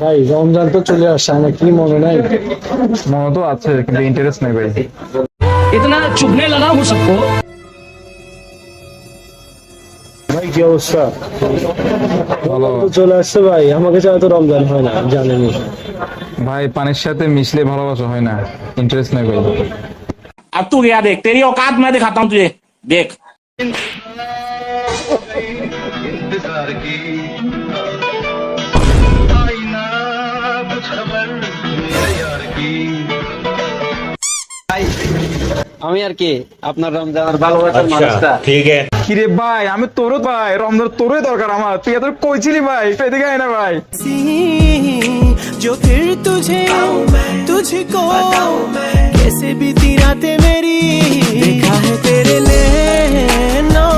ভাই রমজান তো চলে আসছে, আমার কি মনে নাই? মনে তো আছে কিন্তু ইন্টারেস্ট নাই ভাই। इतना चुभने लगा हूँ सबको। ভাই কি অবস্থা? ভালো তো চলে আসছে ভাই, আমাকে ছাড়া তো রমজান হয় না, জানেনই। ভাই, পানির সাথে মিশলে ভালোবাসা হয় না, ইন্টারেস্ট নাই ভাই। अब तू गया देख, तेरी औकात मैं दिखाता हूँ तुझे, देख। इंतजार की आईना कुछ खबर मेरे यार की। আমি আর কি আপনার রমজানের ভালোবাসার মানুষটা। কিরে ভাই, আমি তোরও ভাই, রমজান তোরই দরকার আমার। তুই এত কইছিলি ভাই, একটু এদিকে আয় না ভাই। जो फिर तुझे तुझको कैसे बीती रातें मेरी, देखा है तेरे नैनों